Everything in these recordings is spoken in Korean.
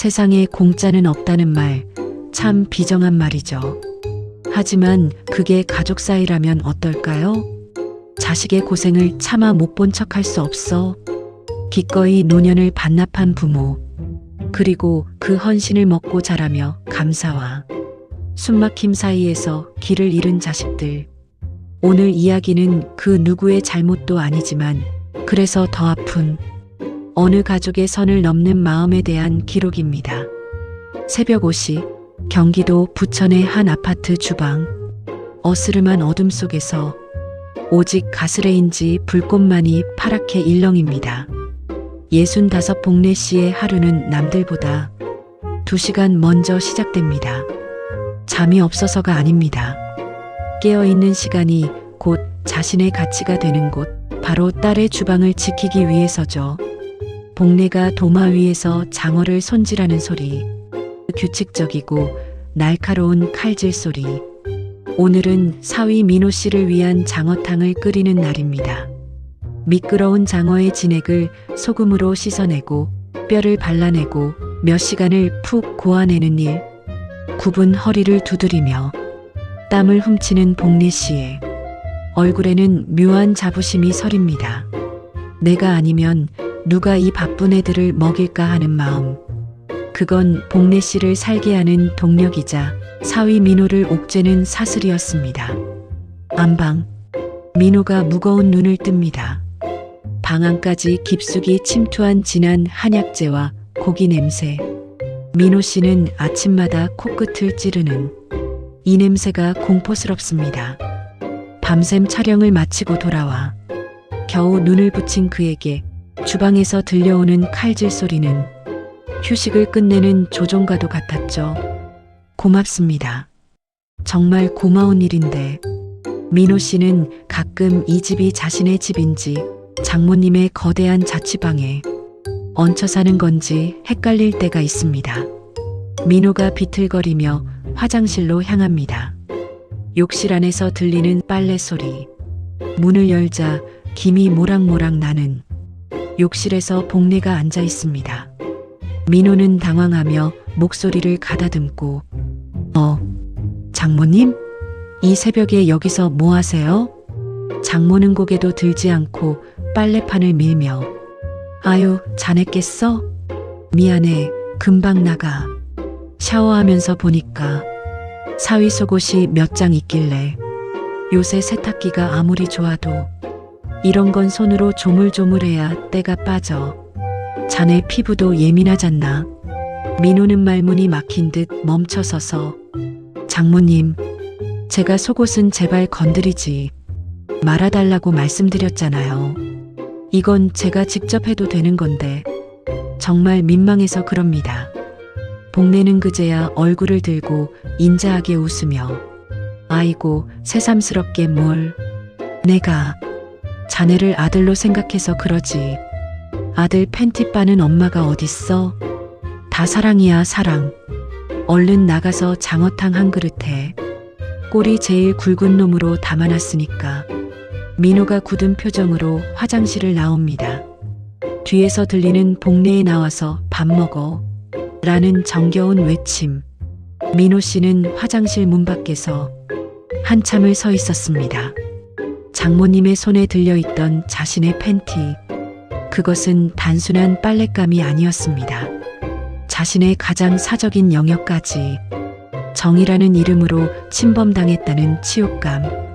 세상에 공짜는 없다는 말, 참 비정한 말이죠. 하지만 그게 가족 사이라면 어떨까요? 자식의 고생을 차마 못 본 척할 수 없어. 기꺼이 노년을 반납한 부모, 그리고 그 헌신을 먹고 자라며 감사와 숨막힘 사이에서 길을 잃은 자식들. 오늘 이야기는 그 누구의 잘못도 아니지만 그래서 더 아픈 어느 가족의 선을 넘는 마음에 대한 기록입니다. 새벽 5시 경기도 부천의 한 아파트 주방. 어스름한 어둠 속에서 오직 가스레인지 불꽃만이 파랗게 일렁입니다. 65 복래 씨의 하루는 남들보다 2시간 먼저 시작됩니다. 잠이 없어서가 아닙니다. 깨어있는 시간이 곧 자신의 가치가 되는 곳, 바로 딸의 주방을 지키기 위해서죠. 복래가 도마 위에서 장어를 손질하는 소리, 규칙적이고 날카로운 칼질 소리. 오늘은 사위 민호 씨를 위한 장어탕을 끓이는 날입니다. 미끄러운 장어의 진액을 소금으로 씻어내고 뼈를 발라내고 몇 시간을 푹 고아내는 일. 굽은 허리를 두드리며 땀을 훔치는 복래 씨의 얼굴에는 묘한 자부심이 서립니다. 내가 아니면 누가 이 바쁜 애들을 먹일까 하는 마음. 그건 복래 씨를 살게 하는 동력이자 사위 민호를 옥죄는 사슬이었습니다. 안방. 민호가 무거운 눈을 뜹니다. 방 안까지 깊숙이 침투한 진한 한약재와 고기 냄새. 민호 씨는 아침마다 코끝을 찌르는 이 냄새가 공포스럽습니다. 밤샘 촬영을 마치고 돌아와 겨우 눈을 붙인 그에게 주방에서 들려오는 칼질 소리는 휴식을 끝내는 조종과도 같았죠. 고맙습니다. 정말 고마운 일인데. 민호 씨는 가끔 이 집이 자신의 집인지 장모님의 거대한 자취방에 얹혀 사는 건지 헷갈릴 때가 있습니다. 민호가 비틀거리며 화장실로 향합니다. 욕실 안에서 들리는 빨래 소리. 문을 열자 김이 모락모락 나는 욕실에서 복래가 앉아 있습니다. 민호는 당황하며 목소리를 가다듬고 장모님? 이 새벽에 여기서 뭐 하세요? 장모는 고개도 들지 않고 빨래판을 밀며 아유, 자네 깼어? 미안해, 금방 나가. 샤워하면서 보니까 사위 속옷이 몇 장 있길래. 요새 세탁기가 아무리 좋아도 이런 건 손으로 조물조물해야 때가 빠져. 자네 피부도 예민하잖나. 민호는 말문이 막힌 듯 멈춰서서 장모님, 제가 속옷은 제발 건드리지 말아달라고 말씀드렸잖아요. 이건 제가 직접 해도 되는 건데. 정말 민망해서 그럽니다. 복래는 그제야 얼굴을 들고 인자하게 웃으며 아이고, 새삼스럽게 뭘. 내가 자네를 아들로 생각해서 그러지. 아들 팬티 빠는 엄마가 어딨어. 다 사랑이야, 사랑. 얼른 나가서 장어탕 한 그릇 해. 꼴이 제일 굵은 놈으로 담아놨으니까. 민호가 굳은 표정으로 화장실을 나옵니다. 뒤에서 들리는 복래에 나와서 밥 먹어 라는 정겨운 외침. 민호 씨는 화장실 문 밖에서 한참을 서 있었습니다. 장모님의 손에 들려있던 자신의 팬티. 그것은 단순한 빨랫감이 아니었습니다. 자신의 가장 사적인 영역까지 정이라는 이름으로 침범당했다는 치욕감.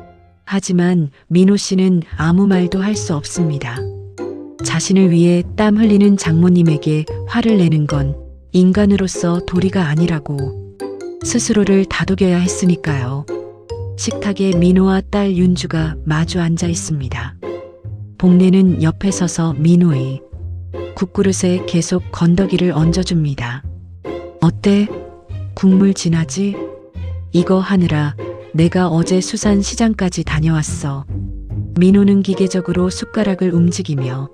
하지만 민호 씨는 아무 말도 할 수 없습니다. 자신을 위해 땀 흘리는 장모님에게 화를 내는 건 인간으로서 도리가 아니라고 스스로를 다독여야 했으니까요. 식탁에 민호와 딸 윤주가 마주 앉아 있습니다. 복래는 옆에 서서 민호의 국그릇에 계속 건더기를 얹어줍니다. 어때? 국물 진하지? 이거 하느라 내가 어제 수산시장까지 다녀왔어. 민호는 기계적으로 숟가락을 움직이며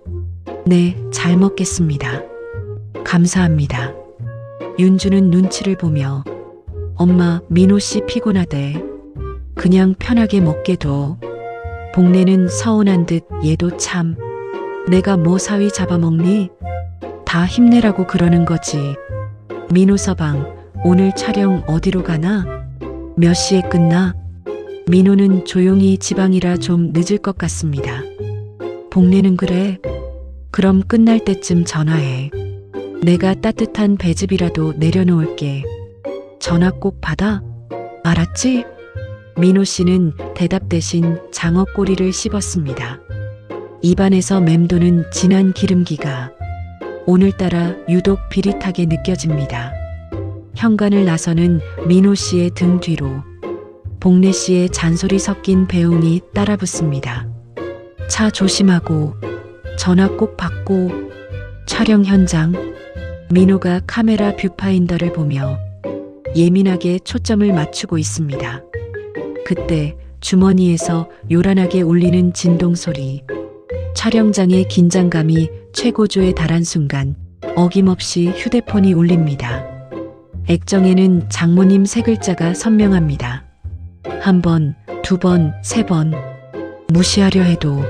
네, 잘 먹겠습니다. 감사합니다. 윤주는 눈치를 보며 엄마, 민호 씨 피곤하대. 그냥 편하게 먹게 둬. 복래는 서운한 듯 얘도 참. 내가 뭐 사위 잡아먹니? 다 힘내라고 그러는 거지. 민호 서방, 오늘 촬영 어디로 가나? 몇 시에 끝나? 민호는 조용히 지방이라 좀 늦을 것 같습니다. 복례는 그래? 그럼 끝날 때쯤 전화해. 내가 따뜻한 배즙이라도 내려놓을게. 전화 꼭 받아? 알았지? 민호 씨는 대답 대신 장어 꼬리를 씹었습니다. 입안에서 맴도는 진한 기름기가 오늘따라 유독 비릿하게 느껴집니다. 현관을 나서는 민호 씨의 등 뒤로 복례 씨의 잔소리 섞인 배웅이 따라붙습니다. 차 조심하고, 전화 꼭 받고. 촬영 현장. 민호가 카메라 뷰파인더를 보며 예민하게 초점을 맞추고 있습니다. 그때 주머니에서 요란하게 울리는 진동 소리. 촬영장의 긴장감이 최고조에 달한 순간 어김없이 휴대폰이 울립니다. 액정에는 장모님 세 글자가 선명합니다. 한 번, 두 번, 세 번. 무시하려 해도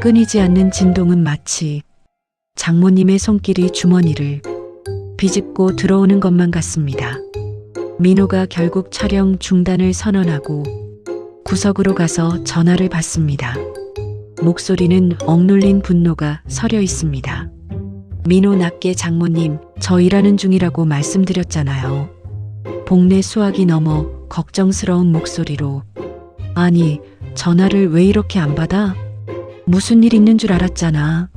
끊이지 않는 진동은 마치 장모님의 손길이 주머니를 비집고 들어오는 것만 같습니다. 민호가 결국 촬영 중단을 선언하고 구석으로 가서 전화를 받습니다. 목소리는 억눌린 분노가 서려 있습니다. 민호 낮게 장모님, 저 일하는 중이라고 말씀드렸잖아요. 복례 수학이 넘어 걱정스러운 목소리로. 아니, 전화를 왜 이렇게 안 받아? 무슨 일 있는 줄 알았잖아.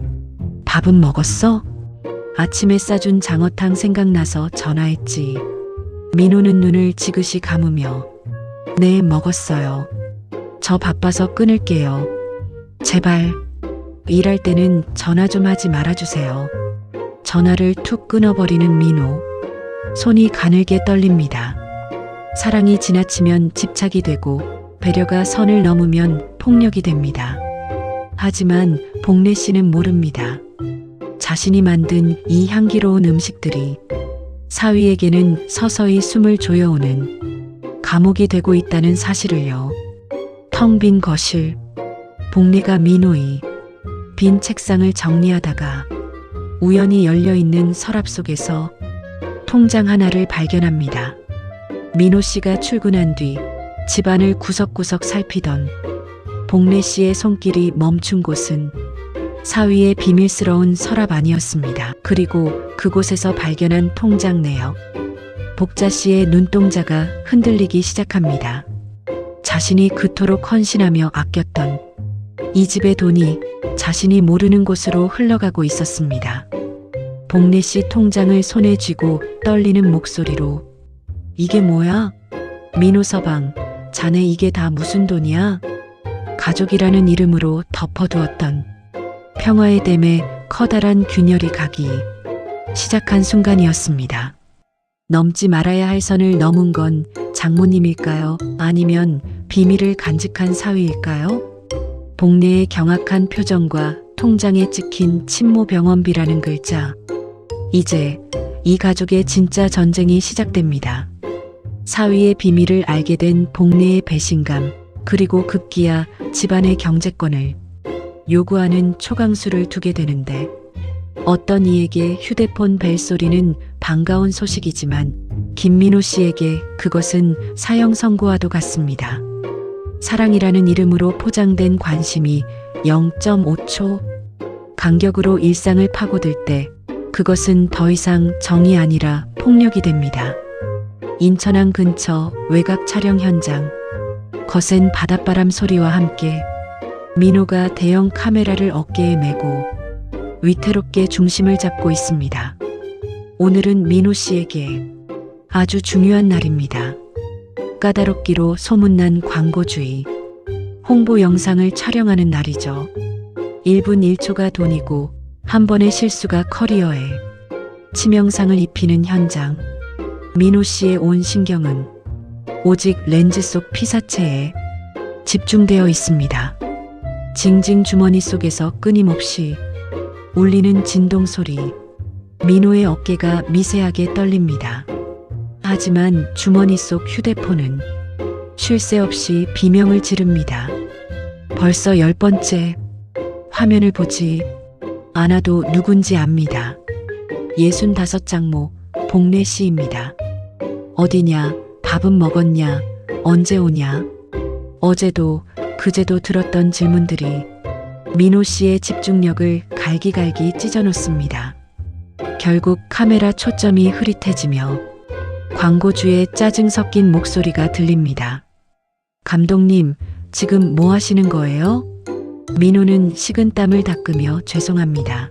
밥은 먹었어? 아침에 싸준 장어탕 생각나서 전화했지. 민호는 눈을 지그시 감으며 네, 먹었어요. 저 바빠서 끊을게요. 제발, 일할 때는 전화 좀 하지 말아주세요. 전화를 툭 끊어버리는 민호. 손이 가늘게 떨립니다. 사랑이 지나치면 집착이 되고 배려가 선을 넘으면 폭력이 됩니다. 하지만 복례 씨는 모릅니다. 자신이 만든 이 향기로운 음식들이 사위에게는 서서히 숨을 조여오는 감옥이 되고 있다는 사실을요. 텅 빈 거실. 복례가 민호의 빈 책상을 정리하다가 우연히 열려있는 서랍 속에서 통장 하나를 발견합니다. 민호 씨가 출근한 뒤 집안을 구석구석 살피던 복례 씨의 손길이 멈춘 곳은 사위의 비밀스러운 서랍 안이었습니다. 그리고 그곳에서 발견한 통장 내역. 복자 씨의 눈동자가 흔들리기 시작합니다. 자신이 그토록 헌신하며 아꼈던 이 집의 돈이 자신이 모르는 곳으로 흘러가고 있었습니다. 복례 씨 통장을 손에 쥐고 떨리는 목소리로 이게 뭐야? 민호 서방, 자네 이게 다 무슨 돈이야? 가족이라는 이름으로 덮어두었던 평화의 댐에 커다란 균열이 가기 시작한 순간이었습니다. 넘지 말아야 할 선을 넘은 건 장모님일까요? 아니면 비밀을 간직한 사위일까요? 복례의 경악한 표정과 통장에 찍힌 친모병원비라는 글자. 이제 이 가족의 진짜 전쟁이 시작됩니다. 사위의 비밀을 알게 된 복례의 배신감, 그리고 급기야 집안의 경제권을 요구하는 초강수를 두게 되는데 어떤 이에게 휴대폰 벨소리는 반가운 소식이지만 김민호 씨에게 그것은 사형 선고와도 같습니다. 사랑이라는 이름으로 포장된 관심이 0.5초 간격으로 일상을 파고들 때 그것은 더 이상 정이 아니라 폭력이 됩니다. 인천항 근처 외곽 촬영 현장. 거센 바닷바람 소리와 함께 민호가 대형 카메라를 어깨에 메고 위태롭게 중심을 잡고 있습니다. 오늘은 민호 씨에게 아주 중요한 날입니다. 까다롭기로 소문난 광고주의, 홍보 영상을 촬영하는 날이죠. 1분 1초가 돈이고 한 번의 실수가 커리어에 치명상을 입히는 현장. 민호 씨의 온 신경은 오직 렌즈 속 피사체에 집중되어 있습니다. 징징 주머니 속에서 끊임없이 울리는 진동 소리. 민호의 어깨가 미세하게 떨립니다. 하지만 주머니 속 휴대폰은 쉴 새 없이 비명을 지릅니다. 벌써 10번째. 화면을 보지 않아도 누군지 압니다. 65장모 복례 씨입니다. 어디냐? 밥은 먹었냐? 언제 오냐? 어제도 그제도 들었던 질문들이 민호 씨의 집중력을 갈기갈기 찢어놓습니다. 결국 카메라 초점이 흐릿해지며 광고주의 짜증 섞인 목소리가 들립니다. 감독님, 지금 뭐 하시는 거예요? 민호는 식은땀을 닦으며 죄송합니다.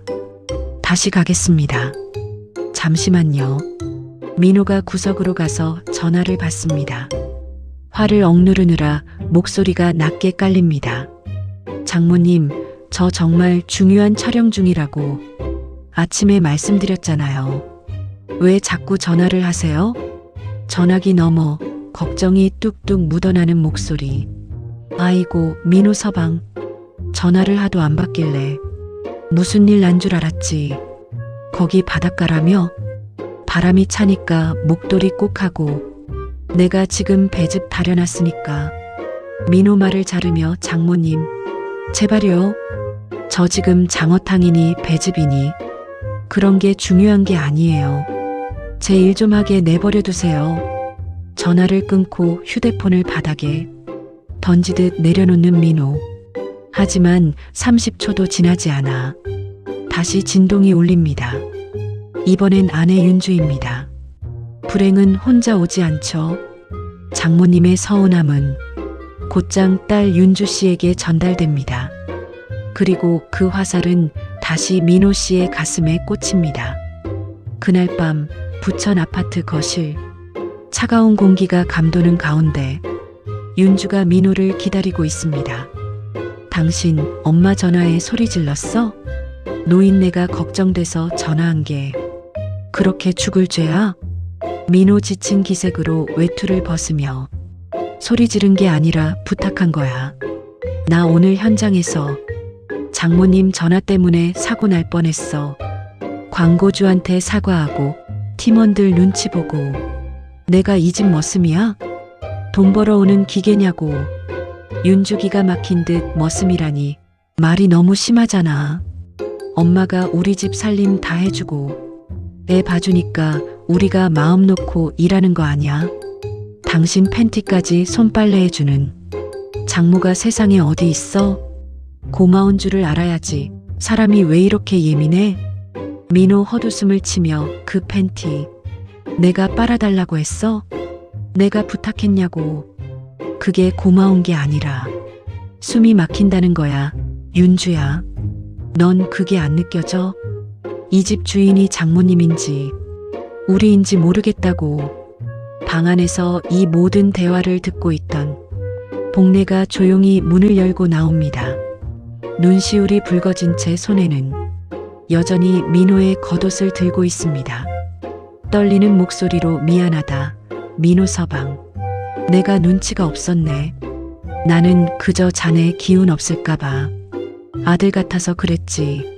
다시 가겠습니다. 잠시만요. 민호가 구석으로 가서 전화를 받습니다. 화를 억누르느라 목소리가 낮게 깔립니다. 장모님, 저 정말 중요한 촬영 중이라고 아침에 말씀드렸잖아요. 왜 자꾸 전화를 하세요? 전화기 너머 걱정이 뚝뚝 묻어나는 목소리. 아이고, 민호 서방. 전화를 하도 안 받길래 무슨 일 난 줄 알았지. 거기 바닷가라며? 바람이 차니까 목도리 꼭 하고 내가 지금 배즙 다려놨으니까. 민호 말을 자르며 장모님, 제발요. 저 지금 장어탕이니 배즙이니 그런 게 중요한 게 아니에요. 제 일 좀 하게 내버려 두세요. 전화를 끊고 휴대폰을 바닥에 던지듯 내려놓는 민호. 하지만 30초도 지나지 않아 다시 진동이 울립니다. 이번엔 아내 윤주입니다. 불행은 혼자 오지 않죠. 장모님의 서운함은 곧장 딸 윤주 씨에게 전달됩니다. 그리고 그 화살은 다시 민호 씨의 가슴에 꽂힙니다. 그날 밤 부천 아파트 거실. 차가운 공기가 감도는 가운데 윤주가 민호를 기다리고 있습니다. 당신 엄마 전화에 소리 질렀어? 노인네가 걱정돼서 전화한 게 그렇게 죽을 죄야? 민호 지친 기색으로 외투를 벗으며 소리 지른 게 아니라 부탁한 거야. 나 오늘 현장에서 장모님 전화 때문에 사고 날 뻔했어. 광고주한테 사과하고 팀원들 눈치 보고 내가 이 집 머슴이야? 돈 벌어오는 기계냐고. 윤주기가 막힌 듯 머슴이라니 말이 너무 심하잖아. 엄마가 우리 집 살림 다 해주고 애 봐주니까 우리가 마음 놓고 일하는 거 아냐? 당신 팬티까지 손빨래 해주는 장모가 세상에 어디 있어? 고마운 줄을 알아야지. 사람이 왜 이렇게 예민해? 민호 헛웃음을 치며 그 팬티 내가 빨아달라고 했어? 내가 부탁했냐고. 그게 고마운 게 아니라 숨이 막힌다는 거야. 윤주야, 넌 그게 안 느껴져? 이 집 주인이 장모님인지 우리인지 모르겠다고. 방 안에서 이 모든 대화를 듣고 있던 복례가 조용히 문을 열고 나옵니다. 눈시울이 붉어진 채 손에는 여전히 민호의 겉옷을 들고 있습니다. 떨리는 목소리로 미안하다. 민호 서방. 내가 눈치가 없었네. 나는 그저 자네 기운 없을까봐. 아들 같아서 그랬지.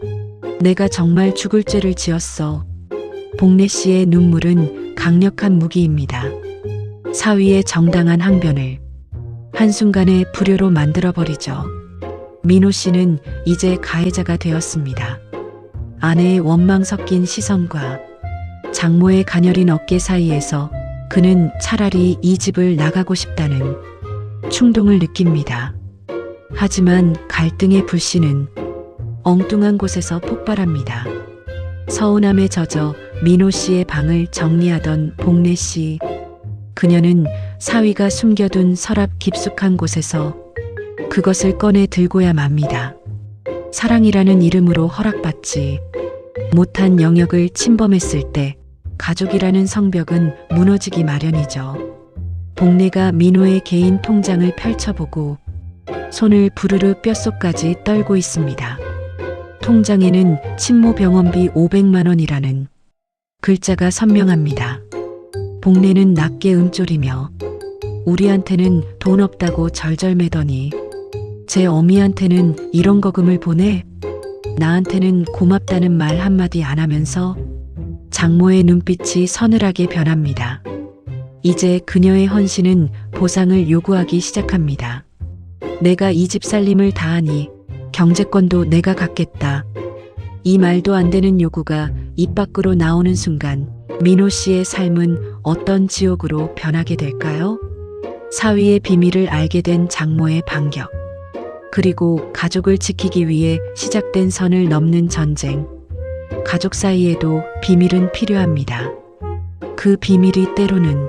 내가 정말 죽을 죄를 지었어. 복례 씨의 눈물은 강력한 무기입니다. 사위의 정당한 항변을 한순간에 불효로 만들어버리죠. 민호 씨는 이제 가해자가 되었습니다. 아내의 원망 섞인 시선과 장모의 가녀린 어깨 사이에서 그는 차라리 이 집을 나가고 싶다는 충동을 느낍니다. 하지만 갈등의 불씨는 엉뚱한 곳에서 폭발합니다. 서운함에 젖어 민호 씨의 방을 정리하던 복례 씨. 그녀는 사위가 숨겨둔 서랍 깊숙한 곳에서 그것을 꺼내 들고야 맙니다. 사랑이라는 이름으로 허락받지 못한 영역을 침범했을 때 가족이라는 성벽은 무너지기 마련이죠. 복례가 민호의 개인 통장을 펼쳐보고 손을 부르르 뼛속까지 떨고 있습니다. 통장에는 친모 병원비 500만 원이라는 글자가 선명합니다. 복례는 낮게 음조리며 우리한테는 돈 없다고 절절매더니 제 어미한테는 1원 거금을 보내? 나한테는 고맙다는 말 한마디 안 하면서 장모의 눈빛이 서늘하게 변합니다. 이제 그녀의 헌신은 보상을 요구하기 시작합니다. 내가 이 집 살림을 다하니 경제권도 내가 갖겠다. 이 말도 안 되는 요구가 입 밖으로 나오는 순간 민호 씨의 삶은 어떤 지옥으로 변하게 될까요? 사위의 비밀을 알게 된 장모의 반격. 그리고 가족을 지키기 위해 시작된 선을 넘는 전쟁. 가족 사이에도 비밀은 필요합니다. 그 비밀이 때로는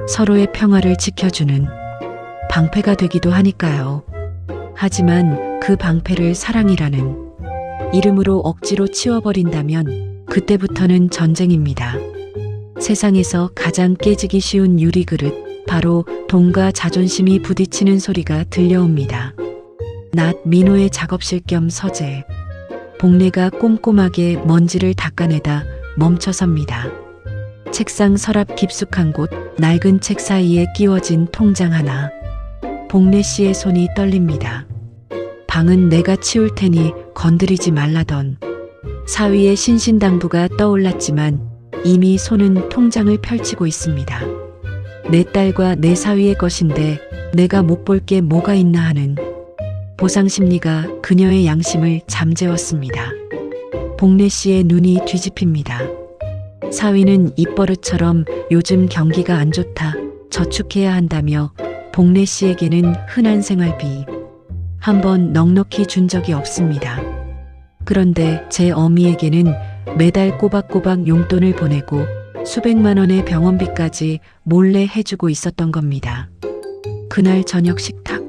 서로의 평화를 지켜주는 방패가 되기도 하니까요. 하지만 그 방패를 사랑이라는 이름으로 억지로 치워버린다면 그때부터는 전쟁입니다. 세상에서 가장 깨지기 쉬운 유리그릇, 바로 돈과 자존심이 부딪히는 소리가 들려옵니다. 낮 민호의 작업실 겸 서재. 복례가 꼼꼼하게 먼지를 닦아내다 멈춰섭니다. 책상 서랍 깊숙한 곳, 낡은 책 사이에 끼워진 통장 하나. 복례 씨의 손이 떨립니다. 방은 내가 치울 테니 건드리지 말라던 사위의 신신당부가 떠올랐지만 이미 손은 통장을 펼치고 있습니다. 내 딸과 내 사위의 것인데 내가 못 볼 게 뭐가 있나 하는 보상 심리가 그녀의 양심을 잠재웠습니다. 복례 씨의 눈이 뒤집힙니다. 사위는 입버릇처럼 요즘 경기가 안 좋다, 저축해야 한다며 복례 씨에게는 흔한 생활비 한번 넉넉히 준 적이 없습니다. 그런데 제 어미에게는 매달 꼬박꼬박 용돈을 보내고 수백만 원의 병원비까지 몰래 해주고 있었던 겁니다. 그날 저녁 식탁.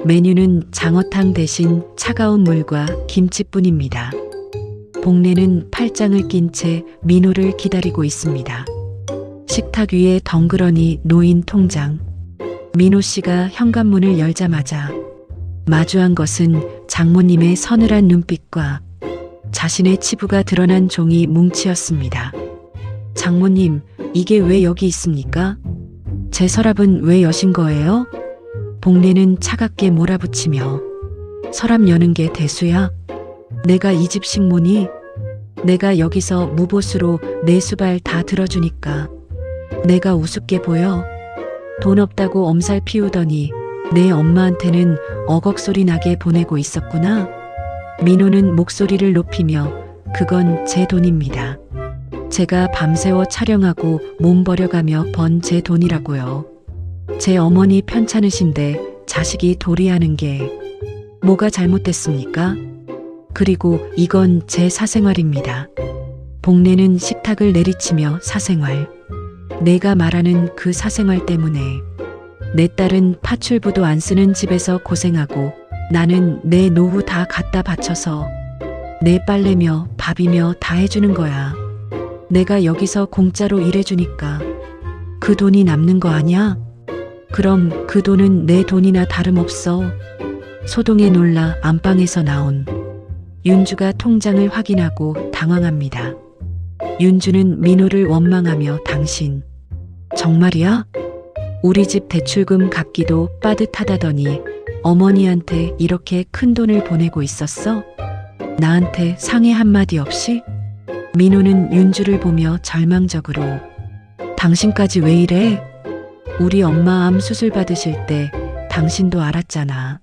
메뉴는 장어탕 대신 차가운 물과 김치뿐입니다. 복례는 팔짱을 낀 채 민호를 기다리고 있습니다. 식탁 위에 덩그러니 놓인 통장. 민호 씨가 현관문을 열자마자 마주한 것은 장모님의 서늘한 눈빛과 자신의 치부가 드러난 종이 뭉치였습니다. 장모님, 이게 왜 여기 있습니까? 제 서랍은 왜 여신 거예요? 복례는 차갑게 몰아붙이며 서랍 여는 게 대수야? 내가 이 집 식모니? 내가 여기서 무보수로 내 수발 다 들어주니까 내가 우습게 보여? 돈 없다고 엄살 피우더니 내 엄마한테는 어걱소리 나게 보내고 있었구나. 민호는 목소리를 높이며 그건 제 돈입니다. 제가 밤새워 촬영하고 몸 버려가며 번 제 돈이라고요. 제 어머니 편찮으신데 자식이 도리하는 게 뭐가 잘못됐습니까? 그리고 이건 제 사생활입니다. 복례는 식탁을 내리치며 사생활. 내가 말하는 그 사생활 때문에 내 딸은 파출부도 안 쓰는 집에서 고생하고 나는 내 노후 다 갖다 바쳐서 내 빨래며 밥이며 다 해주는 거야. 내가 여기서 공짜로 일해주니까 그 돈이 남는 거 아니야? 그럼 그 돈은 내 돈이나 다름없어. 소동에 놀라 안방에서 나온 윤주가 통장을 확인하고 당황합니다. 윤주는 민호를 원망하며 당신 정말이야? 우리 집 대출금 갚기도 빠듯하다더니 어머니한테 이렇게 큰 돈을 보내고 있었어? 나한테 상의 한마디 없이? 민호는 윤주를 보며 절망적으로 당신까지 왜 이래? 우리 엄마 암 수술 받으실 때 당신도 알았잖아.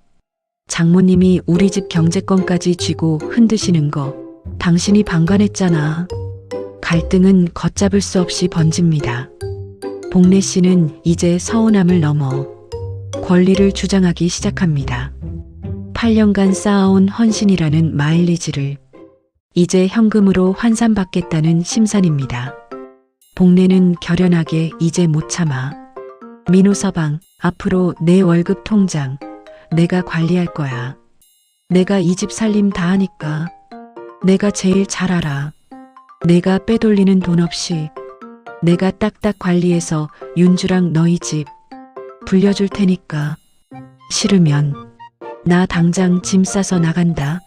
장모님이 우리 집 경제권까지 쥐고 흔드시는 거 당신이 방관했잖아. 갈등은 걷잡을 수 없이 번집니다. 복례 씨는 이제 서운함을 넘어 권리를 주장하기 시작합니다. 8년간 쌓아온 헌신이라는 마일리지를 이제 현금으로 환산받겠다는 심산입니다. 복례는 결연하게 이제 못 참아. 민호 서방, 앞으로 내 월급 통장 내가 관리할 거야. 내가 이 집 살림 다 하니까. 내가 제일 잘 알아. 내가 빼돌리는 돈 없이 내가 딱딱 관리해서 윤주랑 너희 집 불려줄 테니까. 싫으면 나 당장 짐 싸서 나간다.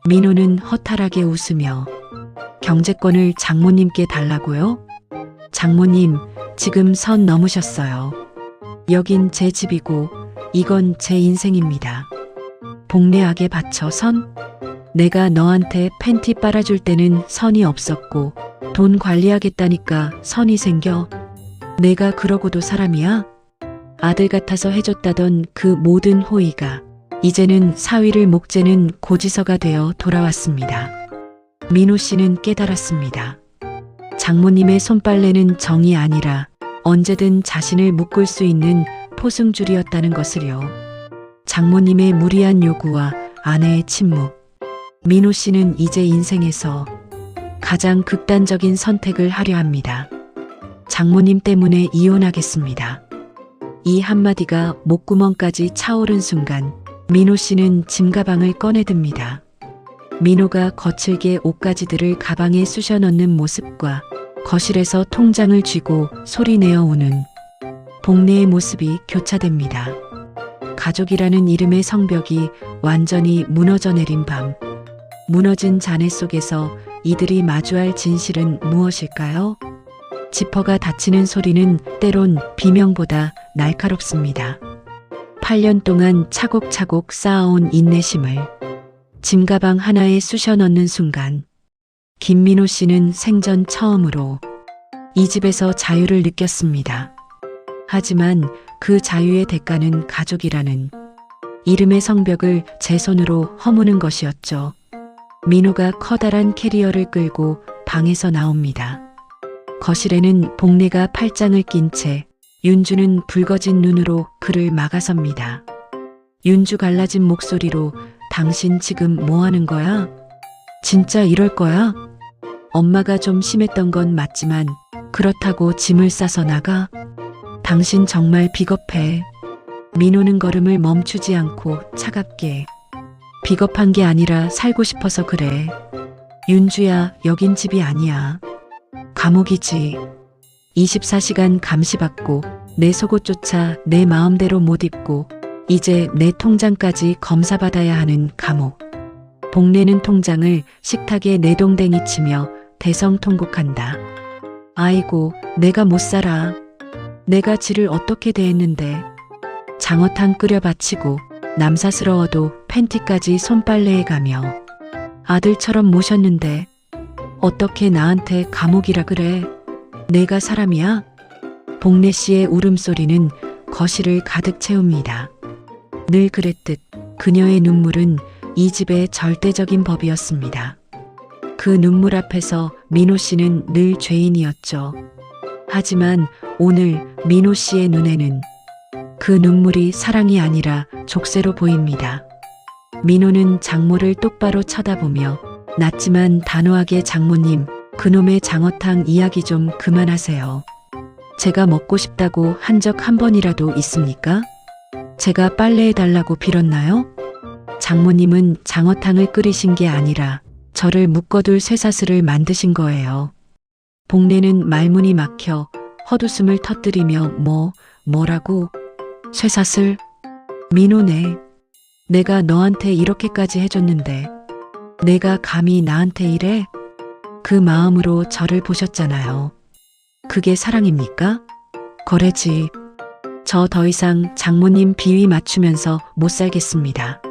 민호는 허탈하게 웃으며 경제권을 장모님께 달라고요? 장모님, 지금 선 넘으셨어요. 여긴 제 집이고 이건 제 인생입니다. 복례하게 바쳐 선? 내가 너한테 팬티 빨아줄 때는 선이 없었고 돈 관리하겠다니까 선이 생겨? 내가 그러고도 사람이야? 아들 같아서 해줬다던 그 모든 호의가 이제는 사위를 목재는 고지서가 되어 돌아왔습니다. 민호 씨는 깨달았습니다. 장모님의 손빨래는 정이 아니라 언제든 자신을 묶을 수 있는 포승줄이었다는 것을요. 장모님의 무리한 요구와 아내의 침묵. 민호 씨는 이제 인생에서 가장 극단적인 선택을 하려 합니다. 장모님 때문에 이혼하겠습니다. 이 한마디가 목구멍까지 차오른 순간 민호 씨는 짐가방을 꺼내듭니다. 민호가 거칠게 옷가지들을 가방에 쑤셔 넣는 모습과 거실에서 통장을 쥐고 소리내어 우는 복내의 모습이 교차됩니다. 가족이라는 이름의 성벽이 완전히 무너져 내린 밤. 무너진 잔해 속에서 이들이 마주할 진실은 무엇일까요? 지퍼가 닫히는 소리는 때론 비명보다 날카롭습니다. 8년 동안 차곡차곡 쌓아온 인내심을 짐가방 하나에 쑤셔 넣는 순간 김민호 씨는 생전 처음으로 이 집에서 자유를 느꼈습니다. 하지만 그 자유의 대가는 가족이라는 이름의 성벽을 제 손으로 허무는 것이었죠. 민호가 커다란 캐리어를 끌고 방에서 나옵니다. 거실에는 복내가 팔짱을 낀 채 윤주는 붉어진 눈으로 그를 막아섭니다. 윤주 갈라진 목소리로 당신 지금 뭐 하는 거야? 진짜 이럴 거야? 엄마가 좀 심했던 건 맞지만 그렇다고 짐을 싸서 나가? 당신 정말 비겁해. 민호는 걸음을 멈추지 않고 차갑게 비겁한 게 아니라 살고 싶어서 그래. 윤주야, 여긴 집이 아니야. 감옥이지. 24시간 감시받고 내 속옷조차 내 마음대로 못 입고 이제 내 통장까지 검사받아야 하는 감옥. 복내는 통장을 식탁에 내동댕이 치며 대성통곡한다. 아이고, 내가 못 살아. 내가 지를 어떻게 대했는데. 장어탕 끓여 바치고 남사스러워도 팬티까지 손빨래해 가며 아들처럼 모셨는데 어떻게 나한테 감옥이라 그래? 내가 사람이야? 복내 씨의 울음소리는 거실을 가득 채웁니다. 늘 그랬듯 그녀의 눈물은 이 집의 절대적인 법이었습니다. 그 눈물 앞에서 민호 씨는 늘 죄인이었죠. 하지만 오늘 민호 씨의 눈에는 그 눈물이 사랑이 아니라 족쇄로 보입니다. 민호는 장모를 똑바로 쳐다보며 낮지만 단호하게 장모님, 그놈의 장어탕 이야기 좀 그만하세요. 제가 먹고 싶다고 한 적 한 번이라도 있습니까? 제가 빨래해달라고 빌었나요? 장모님은 장어탕을 끓이신 게 아니라 저를 묶어둘 쇠사슬을 만드신 거예요. 복내는 말문이 막혀 헛웃음을 터뜨리며 뭐라고? 쇠사슬? 민호네. 내가 너한테 이렇게까지 해줬는데 내가 감히 나한테 이래? 그 마음으로 저를 보셨잖아요. 그게 사랑입니까? 거래지. 저 더 이상 장모님 비위 맞추면서 못 살겠습니다.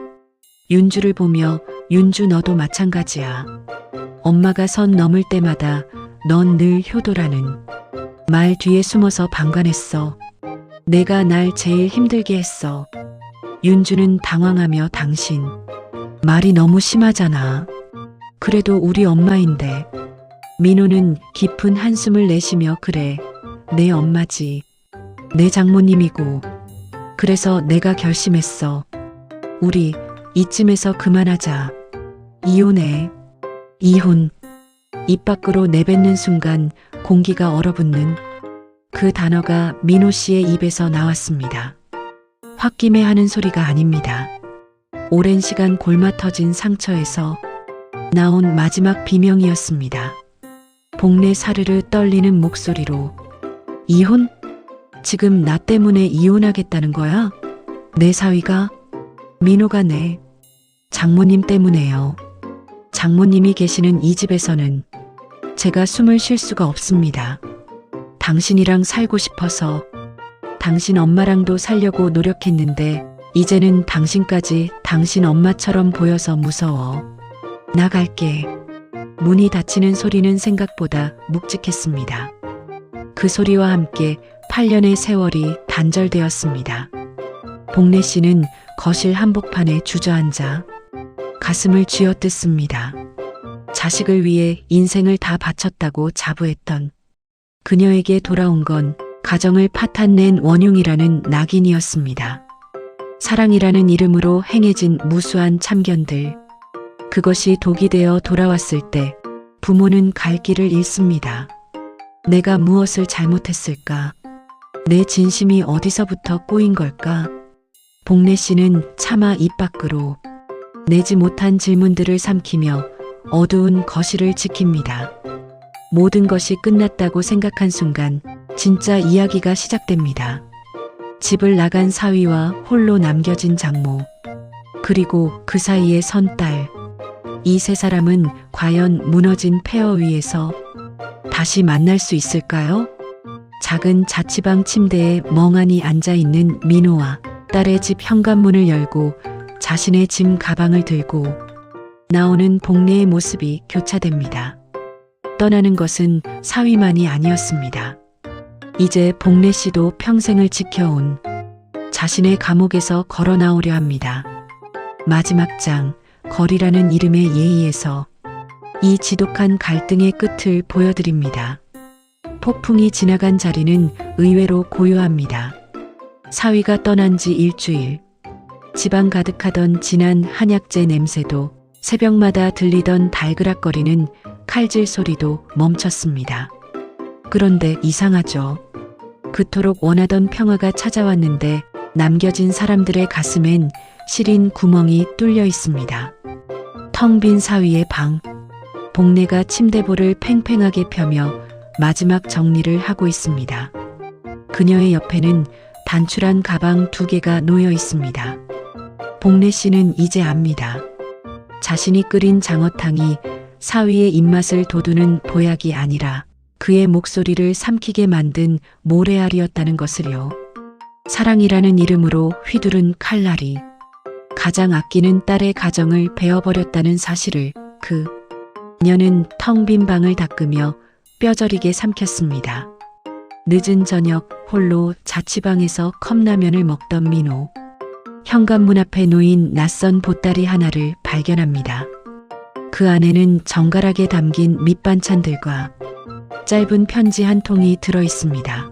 윤주를 보며 윤주 너도 마찬가지야. 엄마가 선 넘을 때마다 넌 늘 효도라는 말 뒤에 숨어서 방관했어. 내가 날 제일 힘들게 했어. 윤주는 당황하며 당신 말이 너무 심하잖아. 그래도 우리 엄마인데. 민호는 깊은 한숨을 내쉬며 그래. 내 엄마지. 내 장모님이고. 그래서 내가 결심했어. 우리 이쯤에서 그만하자. 이혼해. 이혼. 입 밖으로 내뱉는 순간 공기가 얼어붙는 그 단어가 민호 씨의 입에서 나왔습니다. 홧김에 하는 소리가 아닙니다. 오랜 시간 골마 터진 상처에서 나온 마지막 비명이었습니다. 복내 사르르 떨리는 목소리로 이혼? 지금 나 때문에 이혼하겠다는 거야? 내 사위가? 민호가 내 장모님 때문에요. 장모님이 계시는 이 집에서는 제가 숨을 쉴 수가 없습니다. 당신이랑 살고 싶어서 당신 엄마랑도 살려고 노력했는데 이제는 당신까지 당신 엄마처럼 보여서 무서워. 나갈게. 문이 닫히는 소리는 생각보다 묵직했습니다. 그 소리와 함께 8년의 세월이 단절되었습니다. 복내 씨는 거실 한복판에 주저앉아 가슴을 쥐어뜯습니다. 자식을 위해 인생을 다 바쳤다고 자부했던 그녀에게 돌아온 건 가정을 파탄낸 원흉이라는 낙인이었습니다. 사랑이라는 이름으로 행해진 무수한 참견들. 그것이 독이 되어 돌아왔을 때 부모는 갈 길을 잃습니다. 내가 무엇을 잘못했을까? 내 진심이 어디서부터 꼬인 걸까? 복래 씨는 차마 입 밖으로 내지 못한 질문들을 삼키며 어두운 거실을 지킵니다. 모든 것이 끝났다고 생각한 순간 진짜 이야기가 시작됩니다. 집을 나간 사위와 홀로 남겨진 장모, 그리고 그 사이의 선딸. 이 세 사람은 과연 무너진 폐허 위에서 다시 만날 수 있을까요? 작은 자취방 침대에 멍하니 앉아있는 민호와 딸의 집 현관문을 열고 자신의 짐 가방을 들고 나오는 복래의 모습이 교차됩니다. 떠나는 것은 사위만이 아니었습니다. 이제 복래 씨도 평생을 지켜온 자신의 감옥에서 걸어 나오려 합니다. 마지막 장, 거리라는 이름의 예의에서 이 지독한 갈등의 끝을 보여드립니다. 폭풍이 지나간 자리는 의외로 고요합니다. 사위가 떠난 지 일주일. 집안 가득하던 진한 한약재 냄새도 새벽마다 들리던 달그락거리는 칼질 소리도 멈췄습니다. 그런데 이상하죠. 그토록 원하던 평화가 찾아왔는데 남겨진 사람들의 가슴엔 시린 구멍이 뚫려 있습니다. 텅 빈 사위의 방. 복래가 침대볼을 팽팽하게 펴며 마지막 정리를 하고 있습니다. 그녀의 옆에는 단출한 가방 2개가 놓여 있습니다. 복래 씨는 이제 압니다. 자신이 끓인 장어탕이 사위의 입맛을 돋우는 보약이 아니라 그의 목소리를 삼키게 만든 모래알이었다는 것을요. 사랑이라는 이름으로 휘두른 칼날이 가장 아끼는 딸의 가정을 베어버렸다는 사실을 그녀는 텅 빈 방을 닦으며 뼈저리게 삼켰습니다. 늦은 저녁 홀로 자취방에서 컵라면을 먹던 민호. 현관문 앞에 놓인 낯선 보따리 하나를 발견합니다. 그 안에는 정갈하게 담긴 밑반찬들과 짧은 편지 한 통이 들어 있습니다.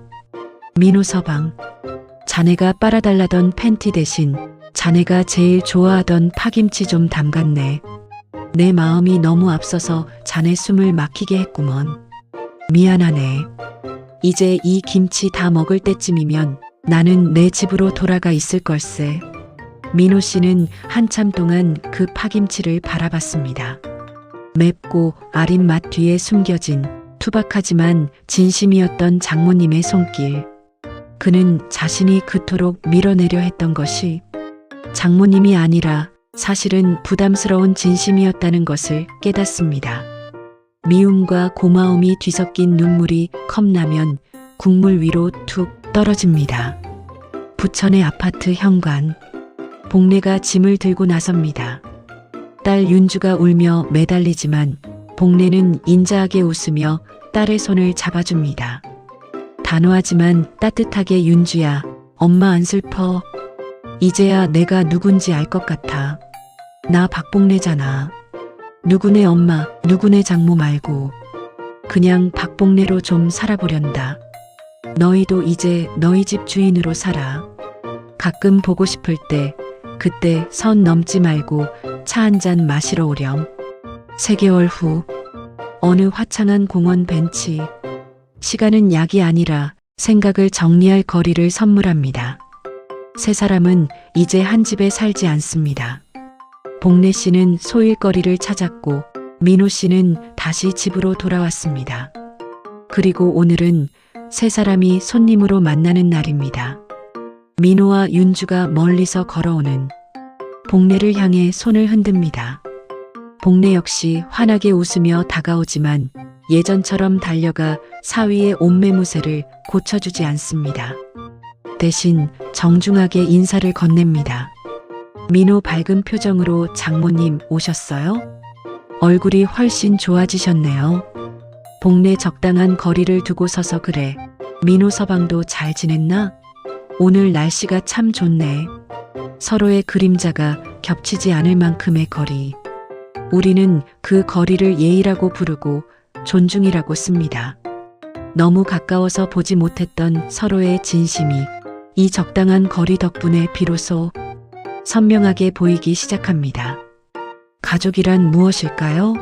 민호 서방, 자네가 빨아달라던 팬티 대신 자네가 제일 좋아하던 파김치 좀 담갔네. 내 마음이 너무 앞서서 자네 숨을 막히게 했구먼. 미안하네. 이제 이 김치 다 먹을 때쯤이면 나는 내 집으로 돌아가 있을 걸세. 민호 씨는 한참 동안 그 파김치를 바라봤습니다. 맵고 아린 맛 뒤에 숨겨진 투박하지만 진심이었던 장모님의 손길. 그는 자신이 그토록 밀어내려 했던 것이 장모님이 아니라 사실은 부담스러운 진심이었다는 것을 깨닫습니다. 미움과 고마움이 뒤섞인 눈물이 컵라면 국물 위로 툭 떨어집니다. 부천의 아파트 현관. 복래가 짐을 들고 나섭니다. 딸 윤주가 울며 매달리지만 복래는 인자하게 웃으며 딸의 손을 잡아줍니다. 단호하지만 따뜻하게 윤주야, 엄마 안 슬퍼. 이제야 내가 누군지 알 것 같아. 나 박복래잖아. 누구네 엄마, 누구네 장모 말고 그냥 박복래로 좀 살아보련다. 너희도 이제 너희 집 주인으로 살아. 가끔 보고 싶을 때 그때 선 넘지 말고 차 한 잔 마시러 오렴. 3개월 후 어느 화창한 공원 벤치. 시간은 약이 아니라 생각을 정리할 거리를 선물합니다. 세 사람은 이제 한 집에 살지 않습니다. 복래 씨는 소일거리를 찾았고 민호 씨는 다시 집으로 돌아왔습니다. 그리고 오늘은 세 사람이 손님으로 만나는 날입니다. 민호와 윤주가 멀리서 걸어오는 복래를 향해 손을 흔듭니다. 복래 역시 환하게 웃으며 다가오지만 예전처럼 달려가 사위의 옷매무새를 고쳐주지 않습니다. 대신 정중하게 인사를 건넵니다. 민호 밝은 표정으로 장모님 오셨어요? 얼굴이 훨씬 좋아지셨네요. 복래 적당한 거리를 두고 서서 그래. 민호 서방도 잘 지냈나? 오늘 날씨가 참 좋네. 서로의 그림자가 겹치지 않을 만큼의 거리. 우리는 그 거리를 예의라고 부르고 존중이라고 씁니다. 너무 가까워서 보지 못했던 서로의 진심이 이 적당한 거리 덕분에 비로소 선명하게 보이기 시작합니다. 가족이란 무엇일까요?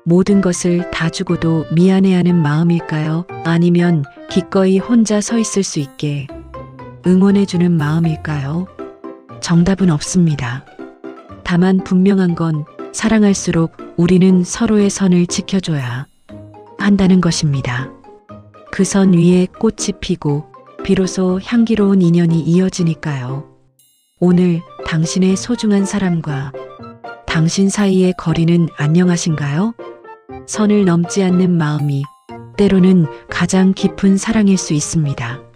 모든 것을 다 주고도 미안해하는 마음일까요? 아니면 기꺼이 혼자 서 있을 수 있게 응원해주는 마음일까요? 정답은 없습니다. 다만 분명한 건 사랑할수록 우리는 서로의 선을 지켜줘야 한다는 것입니다. 그 선 위에 꽃이 피고 비로소 향기로운 인연이 이어지니까요. 오늘 당신의 소중한 사람과 당신 사이의 거리는 안녕하신가요? 선을 넘지 않는 마음이 때로는 가장 깊은 사랑일 수 있습니다.